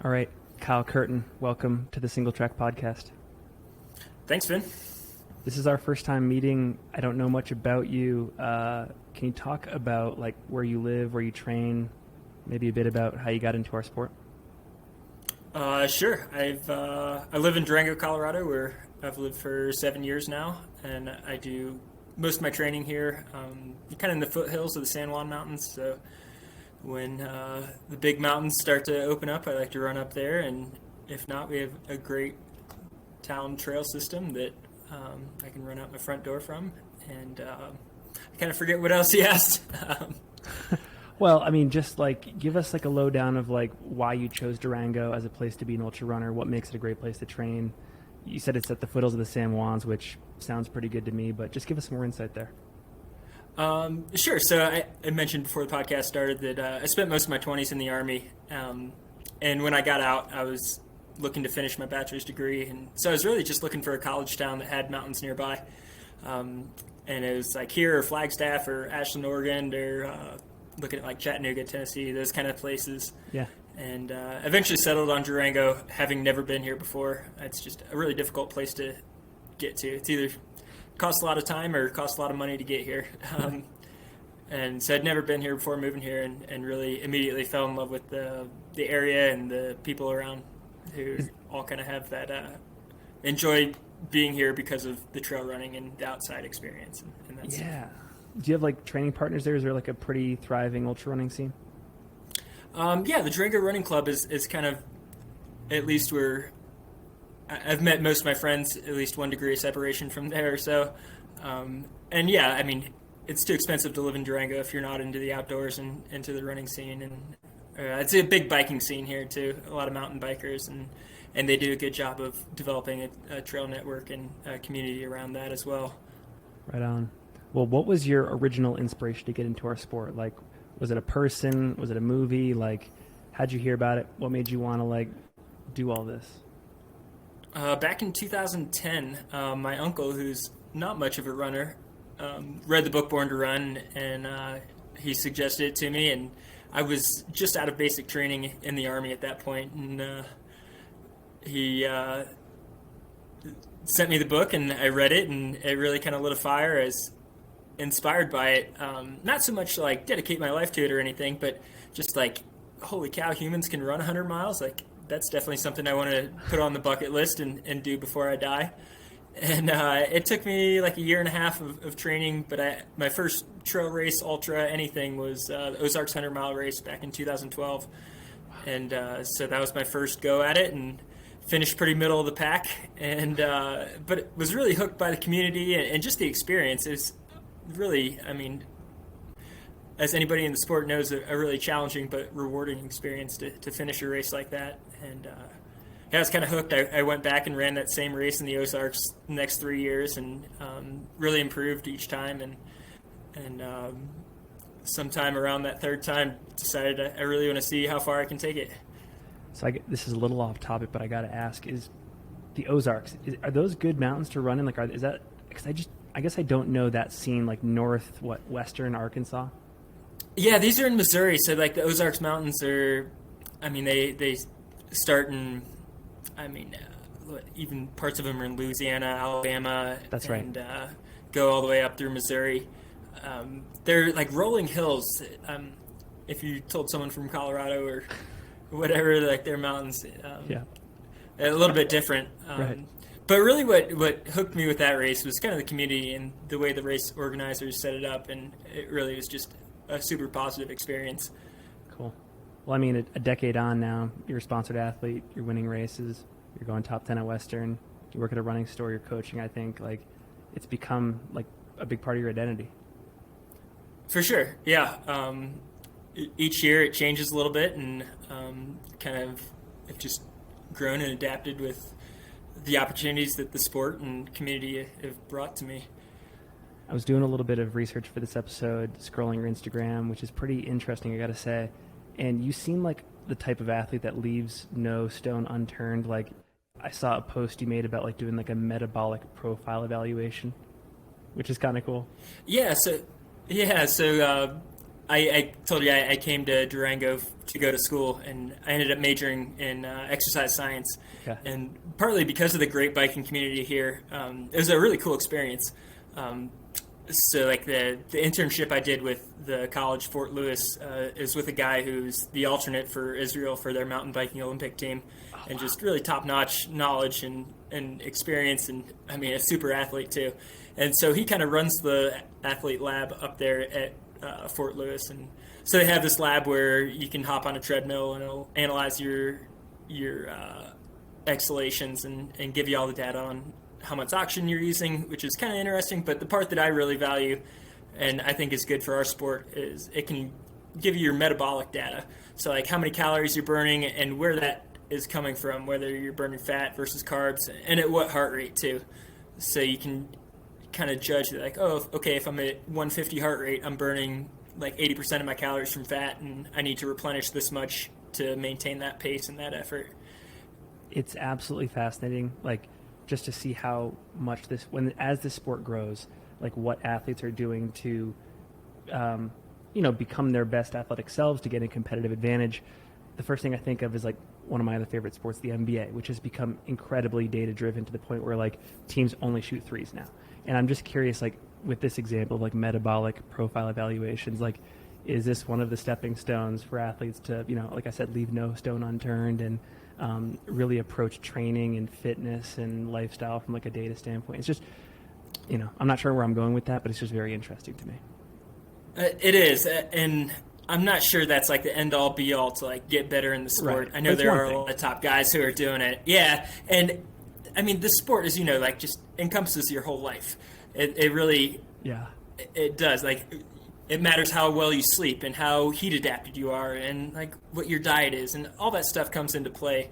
All right, Kyle Curtin, welcome to the Single Track Podcast. Thanks, Finn. This is our first time meeting. I don't know much about you. Can you talk about like where you live, where you train, maybe a bit about how you got into our sport? Sure. I live in Durango, Colorado, where I've lived for 7 years now, and I do most of my training here, kind of in the foothills of the San Juan Mountains. So when the big mountains start to open up, I like to run up there, and if not, we have a great town trail system that I can run out my front door from. And I kind of forget what else he asked. Well, I mean, just like give us like a lowdown of like why you chose Durango as a place to be an ultra runner. What makes it a great place to train? You said it's at the foothills of the San Juans, which sounds pretty good to me, but just give us some more insight there. Sure. So I mentioned before the podcast started that I spent most of my 20s in the Army. And when I got out, I was looking to finish my bachelor's degree. And so I was really just looking for a college town that had mountains nearby. And it was like here or Flagstaff or Ashland, Oregon, or looking at like Chattanooga, Tennessee, those kind of places. Yeah. And eventually settled on Durango, having never been here before. It's just a really difficult place to get to. It's either costs a lot of time or costs a lot of money to get here. And so I'd never been here before moving here, and really immediately fell in love with the area and the people around who all kind of have that enjoy being here because of the trail running and the outside experience. And that's Yeah. Do you have like training partners there? Is there like a pretty thriving ultra running scene? Yeah, the Durango Running Club is kind of, at least where I've met most of my friends, at least 1 degree of separation from there. So, and yeah, I mean, it's too expensive to live in Durango if you're not into the outdoors and into the running scene. And it's a big biking scene here too. A lot of mountain bikers, and they do a good job of developing a trail network and a community around that as well. Right on. Well, what was your original inspiration to get into our sport? Like, was it a person? Was it a movie? Like, how'd you hear about it? What made you want to like do all this? Back in 2010, my uncle, who's not much of a runner, read the book Born to Run, and he suggested it to me. And I was just out of basic training in the Army at that point, and he sent me the book, and I read it, and it really kind of lit a fire. As inspired by it, not so much to like dedicate my life to it or anything, but just like, holy cow, humans can run 100 miles. Like, that's definitely something I want to put on the bucket list and do before I die. And it took me like a year and a half of training, but my first trail race, ultra, anything, was the Ozarks 100-mile race back in 2012. And so that was my first go at it, and finished pretty middle of the pack. And but was really hooked by the community and just the experience. It's really, I mean, as anybody in the sport knows, a really challenging but rewarding experience to finish a race like that. And yeah, I was kind of hooked. I went back and ran that same race in the Ozarks the next 3 years, and really improved each time. And sometime around that third time, decided I really want to see how far I can take it. So this is a little off topic, but I got to ask: is the Ozarks, are those good mountains to run in? Like, is that? Because I guess I don't know that scene, like western Arkansas. Yeah, these are in Missouri. So like the Ozarks Mountains are, I mean, they start in, I mean, even parts of them are in Louisiana, Alabama. That's right. And go all the way up through Missouri. They're like rolling hills. If you told someone from Colorado or whatever, like their mountains, Yeah, a little bit different. right. But really what hooked me with that race was kind of the community and the way the race organizers set it up, and it really was just a super positive experience. Cool. Well, I mean, a decade on now, you're a sponsored athlete, you're winning races, you're going top 10 at Western, you work at a running store, you're coaching. I think like it's become like a big part of your identity. For sure, yeah. Each year it changes a little bit, and kind of I've just grown and adapted with the opportunities that the sport and community have brought to me. I was doing a little bit of research for this episode, scrolling your Instagram, which is pretty interesting, I got to say. And you seem like the type of athlete that leaves no stone unturned. Like, I saw a post you made about like doing like a metabolic profile evaluation, which is kind of cool. Yeah. So I told you I came to Durango to go to school, and I ended up majoring in exercise science. Okay. And partly because of the great biking community here, it was a really cool experience. Um, so like the internship I did with the college Fort Lewis is with a guy who's the alternate for Israel for their mountain biking Olympic team, and just really top notch knowledge and experience, and I mean a super athlete too. And so he kind of runs the athlete lab up there at Fort Lewis, and so they have this lab where you can hop on a treadmill and it'll analyze your exhalations and give you all the data on how much oxygen you're using, which is kind of interesting. But the part that I really value and I think is good for our sport is it can give you your metabolic data. So like how many calories you're burning and where that is coming from, whether you're burning fat versus carbs, and at what heart rate too. So you can kind of judge that, like, oh, okay, if I'm at 150 heart rate, I'm burning like 80% of my calories from fat, and I need to replenish this much to maintain that pace and that effort. It's absolutely fascinating, like just to see how much as the sport grows, like what athletes are doing to, become their best athletic selves to get a competitive advantage. The first thing I think of is like one of my other favorite sports, the NBA, which has become incredibly data driven to the point where like teams only shoot threes now. And I'm just curious, like with this example of like metabolic profile evaluations, like is this one of the stepping stones for athletes to, like I said, leave no stone unturned and really approach training and fitness and lifestyle from like a data standpoint? It's just, I'm not sure where I'm going with that, but it's just very interesting to me. It is, and I'm not sure that's like the end all be all to like get better in the sport. Right. I know there are a lot of top guys who are doing it. Yeah, and I mean the sport, as you know, like just encompasses your whole life. It really, yeah, it does. Like it matters how well you sleep and how heat adapted you are, and like what your diet is, and all that stuff comes into play.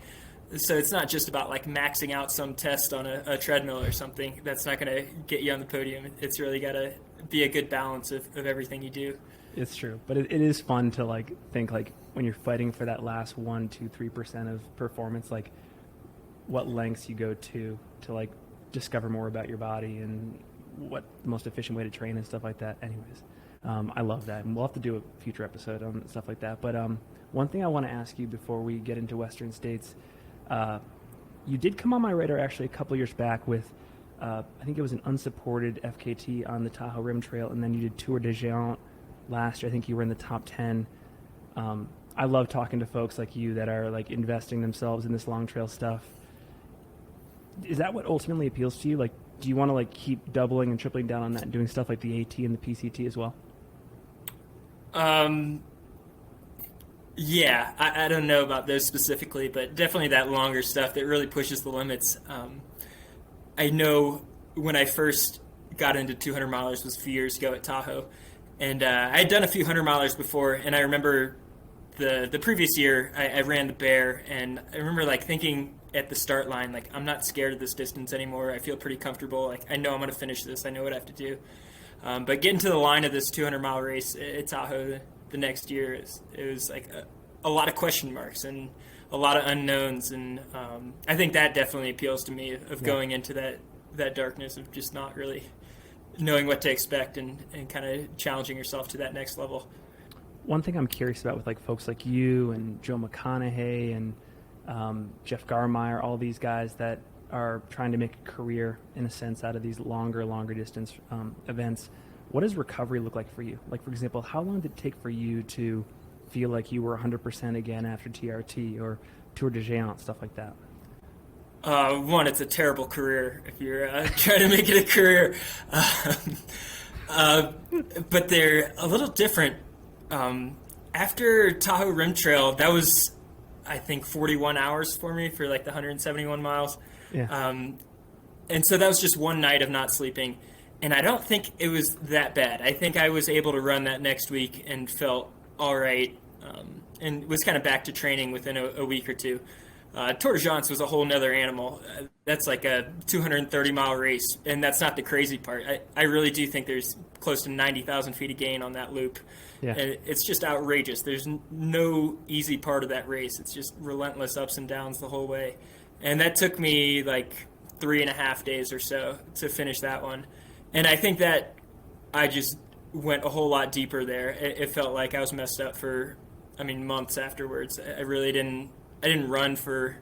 So it's not just about like maxing out some test on a treadmill or something. That's not going to get you on the podium. It's really got to be a good balance of everything you do. It's true, but it is fun to like think like when you're fighting for that last 1, 2, 3% of performance, like what lengths you go to like discover more about your body and what the most efficient way to train and stuff like that. Anyways, I love that, and we'll have to do a future episode on stuff like that. But one thing I want to ask you before we get into Western States, you did come on my radar actually a couple years back with, I think it was an unsupported FKT on the Tahoe Rim Trail, and then you did Tour de Géant last year. I think you were in the top 10. I love talking to folks like you that are like investing themselves in this long trail stuff. Is that what ultimately appeals to you? Like, do you want to like keep doubling and tripling down on that and doing stuff like the AT and the PCT as well? Yeah, I don't know about those specifically, but definitely that longer stuff that really pushes the limits. I know when I first got into 200 milers was a few years ago at Tahoe, and I had done a few 100 milers before, and I remember the previous year I ran the Bear, and I remember like thinking at the start line, like I'm not scared of this distance anymore. I feel pretty comfortable. Like I know I'm going to finish this. I know what I have to do. But getting to the line of this 200-mile race at Tahoe the next year, it was like a lot of question marks and a lot of unknowns, and I think that definitely appeals to me of going into that darkness of just not really knowing what to expect and kind of challenging yourself to that next level. One thing I'm curious about with like folks like you and Joe McConaughey and Jeff Garmeyer, all these guys that are trying to make a career in a sense out of these longer distance events, what does recovery look like for you? Like, for example, how long did it take for you to feel like you were 100% again after TRT or Tour de Géant, stuff like that? One, it's a terrible career if you're trying to make it a career. But they're a little different. After Tahoe Rim Trail, that was, I think, 41 hours for me for like the 171 miles. Yeah. And so that was just one night of not sleeping. And I don't think it was that bad. I think I was able to run that next week and felt all right, and was kind of back to training within a week or two. Tour de Géant was a whole nother animal. That's like a 230-mile race, and that's not the crazy part. I really do think there's close to 90,000 feet of gain on that loop. Yeah. And it's just outrageous. There's no easy part of that race. It's just relentless ups and downs the whole way. And that took me like 3.5 days or so to finish that one. And I think that I just went a whole lot deeper there. It felt like I was messed up for, I mean, months afterwards. I didn't run for,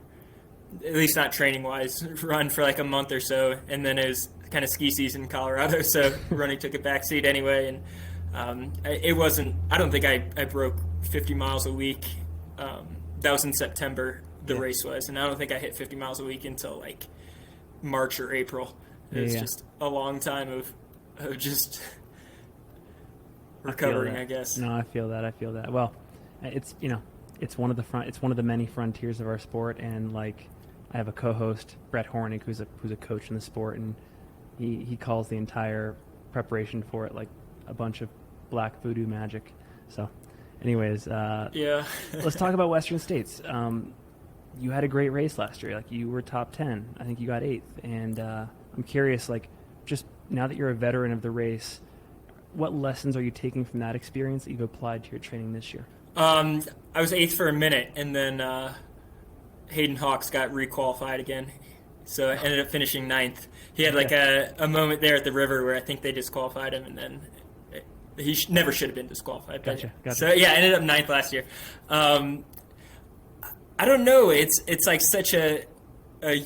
at least not training wise, run for like a month or so, and then it was kind of ski season in Colorado, so running took a backseat anyway. And it wasn't. I don't think I broke 50 miles a week. That was in September. The race was, and I don't think I hit 50 miles a week until like March or April. It was just a long time of just recovering, I guess. No, I feel that. Well, it's it's one of the many frontiers of our sport, and like I have a co-host, Brett Hornick, who's a coach in the sport, and he calls the entire preparation for it like a bunch of black voodoo magic. So, anyways, let's talk about Western States. You had a great race last year. Like you were top 10. I think you got 8th. And I'm curious, like, just now that you're a veteran of the race, what lessons are you taking from that experience that you've applied to your training this year? I was 8th for a minute, and then Hayden Hawks got requalified again. So I ended up finishing 9th. He had like a moment there at the river where I think they disqualified him, and then he never should have been disqualified. Gotcha. So yeah, I ended up 9th last year. I don't know. It's like such a I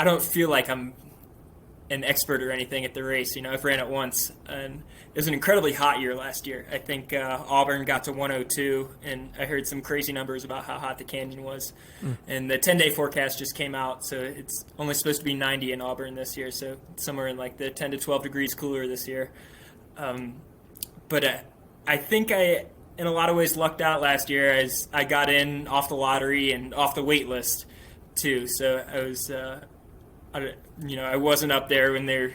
don't feel like I'm an expert or anything at the race. You know, I've ran it once, and it was an incredibly hot year last year. I think Auburn got to 102, and I heard some crazy numbers about how hot the canyon was. And the 10-day forecast just came out, so it's only supposed to be 90 in Auburn this year, so somewhere in like the 10 to 12 degrees cooler this year. But I think I, in a lot of ways, lucked out last year as I got in off the lottery and off the wait list too. So I was, I wasn't up there when they're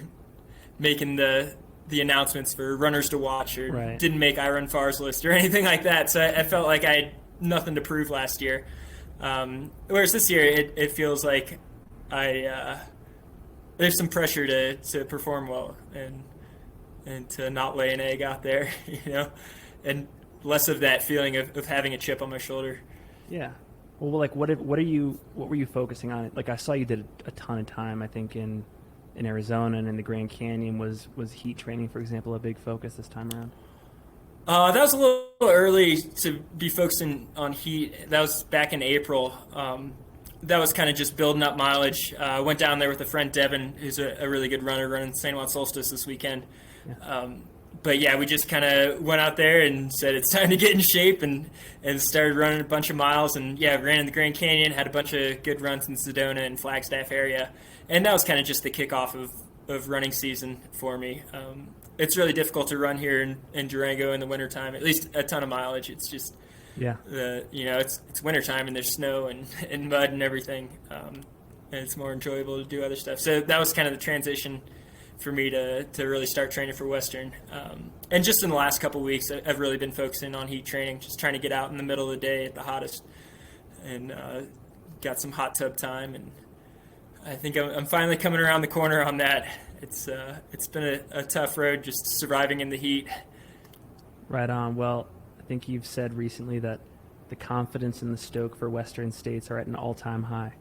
making the announcements for runners to watch, or didn't make I Run Far's list or anything like that. So I felt like I had nothing to prove last year. Whereas this year, it feels like there's some pressure to perform well and to not lay an egg out there, and less of that feeling of having a chip on my shoulder. Yeah. Well, like, what were you focusing on? Like, I saw you did a ton of time, I think, in Arizona and in the Grand Canyon. Was heat training, for example, a big focus this time around? That was a little early to be focusing on heat. That was back in April. That was kind of just building up mileage. I went down there with a friend, Devin, who's a really good runner, running St. Juan Solstice this weekend. Yeah. But yeah, we just kind of went out there and said it's time to get in shape, and started running a bunch of miles. And yeah, ran in the Grand Canyon, had a bunch of good runs in Sedona and Flagstaff area. And that was kind of just the kickoff of running season for me. It's really difficult to run here in Durango in the wintertime, at least a ton of mileage. It's just, it's wintertime and there's snow and mud and everything. And it's more enjoyable to do other stuff. So that was kind of the transition for me to really start training for Western. And just in the last couple of weeks, I've really been focusing on heat training, just trying to get out in the middle of the day at the hottest, and got some hot tub time. And I think I'm finally coming around the corner on that. It's been a tough road just surviving in the heat. Right on. Well, I think you've said recently that the confidence in the Stoke for Western States are at an all-time high.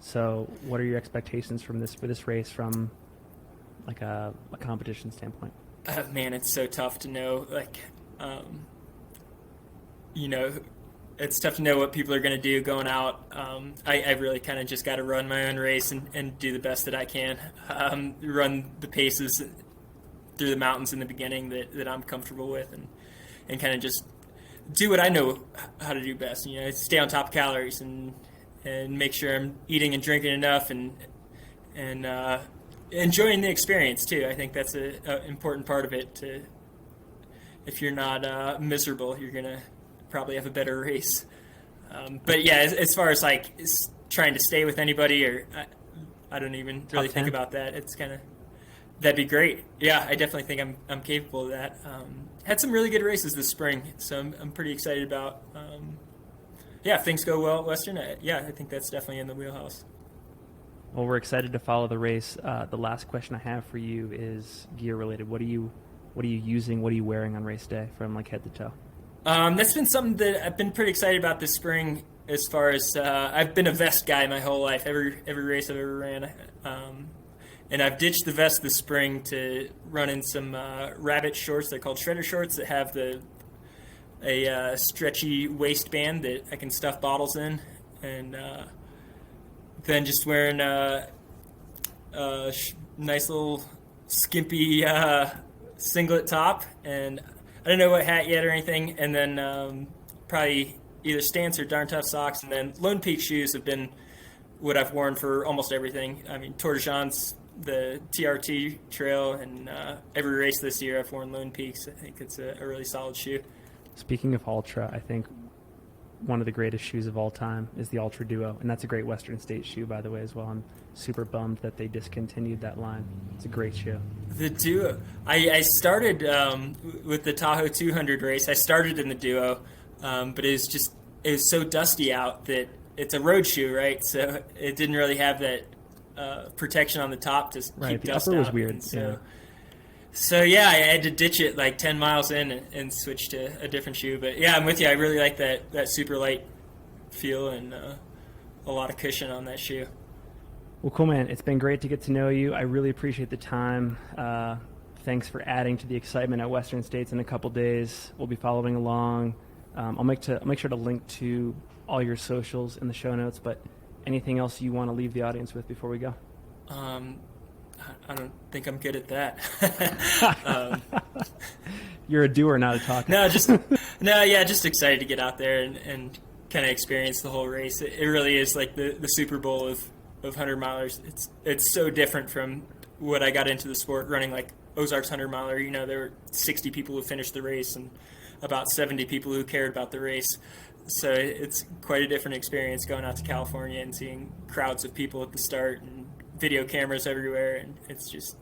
So what are your expectations for this race from like a competition standpoint? Man, it's so tough to know. Like, it's tough to know what people are going to do going out. I really kind of just got to run my own race and do the best that I can. Run the paces through the mountains in the beginning that I'm comfortable with, and kind of just do what I know how to do best. Stay on top of calories and make sure I'm eating and drinking enough and enjoying the experience too. I think that's an important part of it. If you're not miserable, you're gonna probably have a better race. But yeah, as far as like trying to stay with anybody, or I don't even really think about that. It's kind of, that'd be great. Yeah, I definitely think I'm capable of that. Had some really good races this spring, so I'm pretty excited about. If things go well at Western, I think that's definitely in the wheelhouse. Well, we're excited to follow the race. The last question I have for you is gear related. What are you using? What are you wearing on race day from like head to toe? That's been something that I've been pretty excited about this spring. As far as I've been a vest guy my whole life. Every race I've ever ran, And I've ditched the vest this spring to run in some rabbit shorts. They're called shredder shorts that have a stretchy waistband that I can stuff bottles in, and then just wearing a nice little skimpy singlet top, and I don't know what hat yet or anything, and then probably either Stance or Darn Tough socks, and then Lone Peak shoes have been what I've worn for almost everything. I mean, Tour de Jean's the TRT trail, and every race this year I've worn Lone Peaks. I think it's a really solid shoe. Speaking of Ultra, I think one of the greatest shoes of all time is the Ultra Duo, and that's a great Western States shoe, by the way, as well. I'm super bummed that they discontinued that line. It's a great shoe. The Duo. I started with the Tahoe 200 race. I started in the Duo, but it was so dusty out that it's a road shoe, right? So it didn't really have that protection on the top to keep The dust upper out. was weird. So yeah, I had to ditch it like 10 miles in and switch to a different shoe. But yeah, I'm with you. I really like that super light feel and a lot of cushion on that shoe. Well, cool, man. It's been great to get to know you. I really appreciate the time. Thanks for adding to the excitement at Western States in a couple days. We'll be following along. I'll make sure to link to all your socials in the show notes, but anything else you want to leave the audience with before we go? I don't think I'm good at that. You're a doer, not a talker. Just excited to get out there and kind of experience the whole race. It really is like the Super Bowl of 100 milers. It's so different from what I got into the sport running, like Ozarks 100 miler. You know, there were 60 people who finished the race and about 70 people who cared about the race. So it's quite a different experience going out to California and seeing crowds of people at the start and video cameras everywhere, and it's just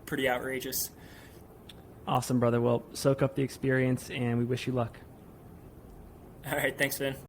pretty outrageous. Awesome, brother. Well, soak up the experience, and we wish you luck. All right, thanks, Vin.